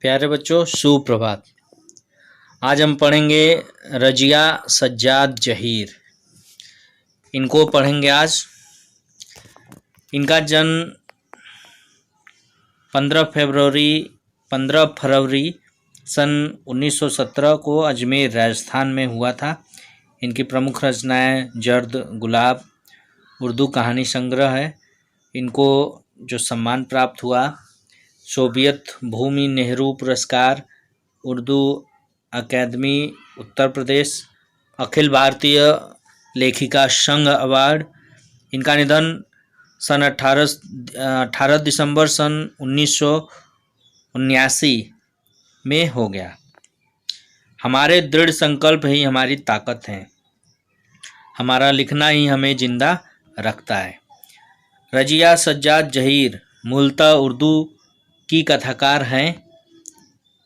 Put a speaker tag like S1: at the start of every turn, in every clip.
S1: प्यारे बच्चों, सुप्रभात। आज हम पढ़ेंगे रजिया सज्जाद जहीर। इनको पढ़ेंगे आज। इनका जन्म 15 फरवरी सन 1917 को अजमेर राजस्थान में हुआ था। इनकी प्रमुख रचनाएं जर्द गुलाब उर्दू कहानी संग्रह है। इनको जो सम्मान प्राप्त हुआ सोवियत भूमि नेहरू पुरस्कार, उर्दू अकादमी उत्तर प्रदेश, अखिल भारतीय लेखिका संघ अवार्ड। इनका निधन सन 18 दिसंबर सन 1979 में हो गया। हमारे दृढ़ संकल्प ही हमारी ताकत है, हमारा लिखना ही हमें जिंदा रखता है। रजिया सज्जाद जहीर मूलतः उर्दू की कथाकार हैं।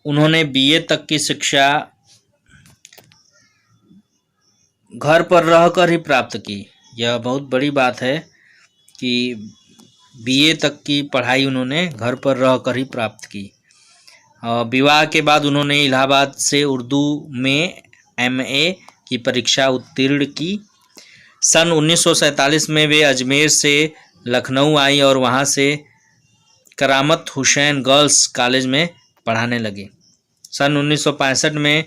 S1: उन्होंने बीए तक की शिक्षा घर पर रहकर ही प्राप्त की। यह बहुत बड़ी बात है कि बीए तक की पढ़ाई उन्होंने घर पर रहकर ही प्राप्त की। विवाह के बाद उन्होंने इलाहाबाद से उर्दू में एमए की परीक्षा उत्तीर्ण की। सन 1947 में वे अजमेर से लखनऊ आई और वहाँ से करामत हुसैन गर्ल्स कॉलेज में पढ़ाने लगी। सन 1965 में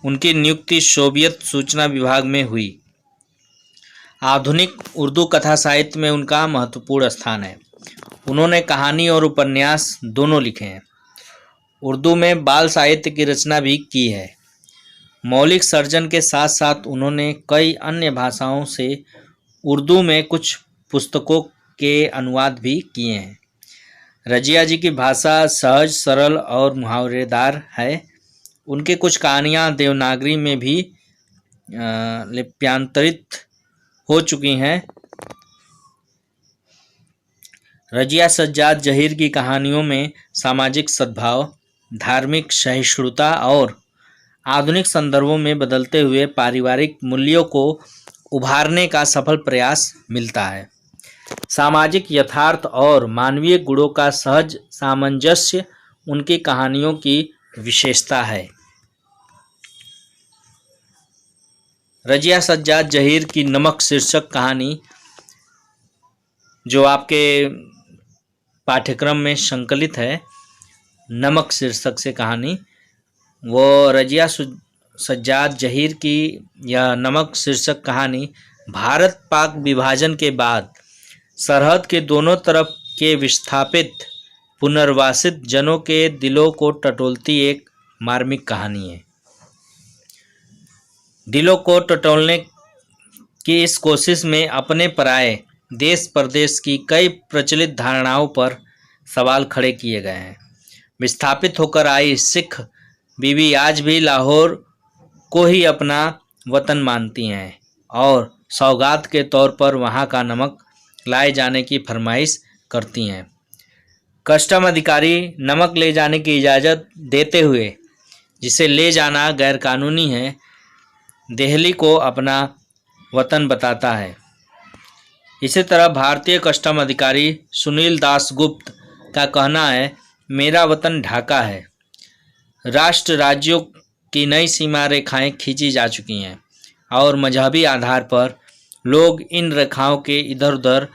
S1: उनकी नियुक्ति सोवियत सूचना विभाग में हुई। आधुनिक उर्दू कथा साहित्य में उनका महत्वपूर्ण स्थान है। उन्होंने कहानी और उपन्यास दोनों लिखे हैं। उर्दू में बाल साहित्य की रचना भी की है। मौलिक सर्जन के साथ साथ उन्होंने कई अन्य भाषाओं से उर्दू में कुछ पुस्तकों के अनुवाद भी किए हैं। रजिया जी की भाषा सहज, सरल और मुहावरेदार है। उनकी कुछ कहानियाँ देवनागरी में भी लिप्यांतरित हो चुकी हैं। रजिया सज्जाद जहीर की कहानियों में सामाजिक सद्भाव, धार्मिक सहिष्णुता और आधुनिक संदर्भों में बदलते हुए पारिवारिक मूल्यों को उभारने का सफल प्रयास मिलता है। सामाजिक यथार्थ और मानवीय गुणों का सहज सामंजस्य उनकी कहानियों की विशेषता है। रजिया सज्जाद जहीर की नमक शीर्षक कहानी, जो आपके पाठ्यक्रम में संकलित है, नमक शीर्षक से कहानी, वो रजिया सज्जाद जहीर की यह नमक शीर्षक कहानी भारत पाक विभाजन के बाद सरहद के दोनों तरफ के विस्थापित पुनर्वासित जनों के दिलों को टटोलती एक मार्मिक कहानी है। दिलों को टटोलने की इस कोशिश में अपने पराये देश परदेश की कई प्रचलित धारणाओं पर सवाल खड़े किए गए हैं। विस्थापित होकर आई सिख बीवी आज भी लाहौर को ही अपना वतन मानती हैं और सौगात के तौर पर वहाँ का नमक लाए जाने की फरमाइश करती हैं। कस्टम अधिकारी नमक ले जाने की इजाज़त देते हुए जिसे ले जाना गैरकानूनी है, दिल्ली को अपना वतन बताता है। इसी तरह भारतीय कस्टम अधिकारी सुनील दासगुप्त का कहना है, मेरा वतन ढाका है। राष्ट्र राज्यों की नई सीमा रेखाएं खींची जा चुकी हैं और मजहबी आधार पर लोग इन रेखाओं के इधर उधर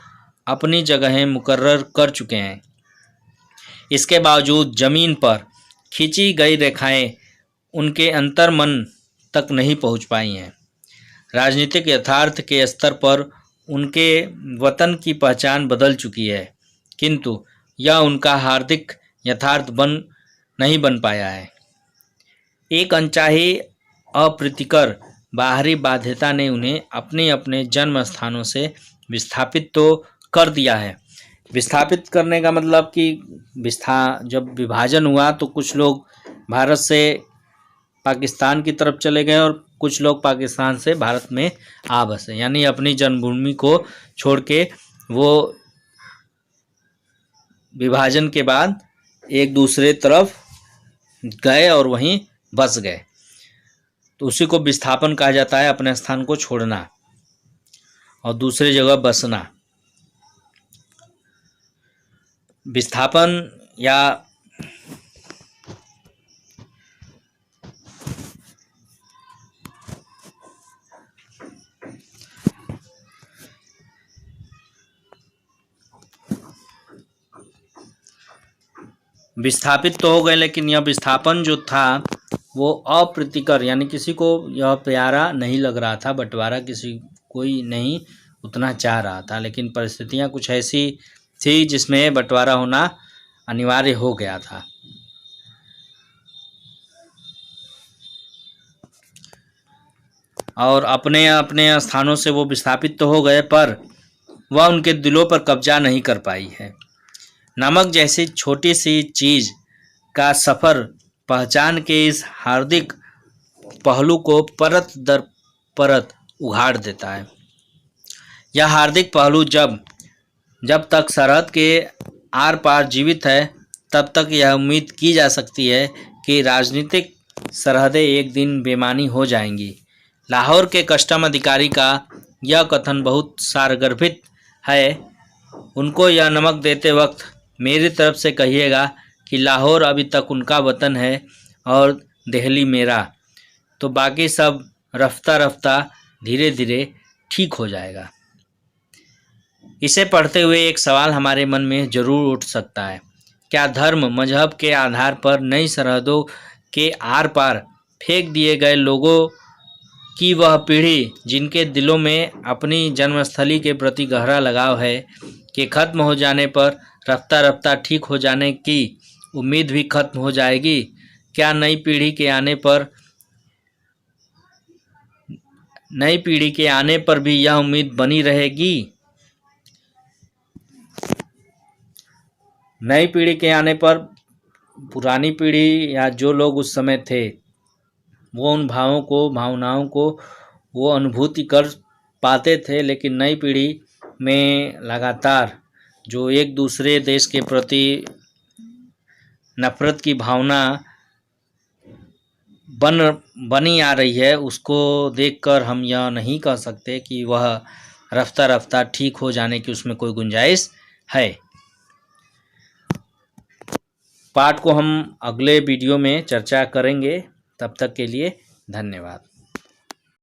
S1: अपनी जगहें मुकर्रर कर चुके हैं। इसके बावजूद जमीन पर खींची गई रेखाएं उनके अंतर्मन तक नहीं पहुंच पाई हैं। राजनीतिक यथार्थ के स्तर पर उनके वतन की पहचान बदल चुकी है, किंतु यह उनका हार्दिक यथार्थ नहीं बन पाया है। एक अनचाही अप्रीतिकर बाहरी बाध्यता ने उन्हें अपने अपने जन्म स्थानों से विस्थापित तो कर दिया है। विस्थापित करने का मतलब कि जब विभाजन हुआ तो कुछ लोग भारत से पाकिस्तान की तरफ चले गए और कुछ लोग पाकिस्तान से भारत में आ बसे, यानी अपनी जन्मभूमि को छोड़ के वो विभाजन के बाद एक दूसरे तरफ गए और वहीं बस गए। तो उसी को विस्थापन कहा जाता है, अपने स्थान को छोड़ना और दूसरी जगह बसना। विस्थापन या विस्थापित तो हो गए, लेकिन यह विस्थापन जो था वो अप्रीतिकर, यानी किसी को यह प्यारा नहीं लग रहा था। बंटवारा किसी कोई नहीं उतना चाह रहा था, लेकिन परिस्थितियां कुछ ऐसी थी जिसमें बंटवारा होना अनिवार्य हो गया था। और अपने अपने स्थानों से वो विस्थापित तो हो गए, पर वह उनके दिलों पर कब्जा नहीं कर पाई है। नमक जैसी छोटी सी चीज का सफर पहचान के इस हार्दिक पहलू को परत दर परत उघाड़ देता है। यह हार्दिक पहलू जब तक सरहद के आर पार जीवित है, तब तक यह उम्मीद की जा सकती है कि राजनीतिक सरहदें एक दिन बेमानी हो जाएंगी। लाहौर के कस्टम अधिकारी का यह कथन बहुत सारगर्भित है। उनको यह नमक देते वक्त मेरी तरफ से कहिएगा कि लाहौर अभी तक उनका वतन है और दिल्ली मेरा, तो बाकी सब रफ्ता रफ्ता धीरे धीरे ठीक हो जाएगा। इसे पढ़ते हुए एक सवाल हमारे मन में जरूर उठ सकता है, क्या धर्म मजहब के आधार पर नई सरहदों के आर पार फेंक दिए गए लोगों की वह पीढ़ी, जिनके दिलों में अपनी जन्मस्थली के प्रति गहरा लगाव है, कि खत्म हो जाने पर रफ्ता रफ्ता ठीक हो जाने की उम्मीद भी खत्म हो जाएगी? क्या नई पीढ़ी के आने पर भी यह उम्मीद बनी रहेगी? नई पीढ़ी के आने पर पुरानी पीढ़ी या जो लोग उस समय थे, वो उन भावनाओं को वो अनुभूति कर पाते थे, लेकिन नई पीढ़ी में लगातार जो एक दूसरे देश के प्रति नफरत की भावना बनी आ रही है, उसको देखकर हम यह नहीं कह सकते कि वह रफ्ता रफ्ता ठीक हो जाने की उसमें कोई गुंजाइश है। पाठ को हम अगले वीडियो में चर्चा करेंगे। तब तक के लिए धन्यवाद।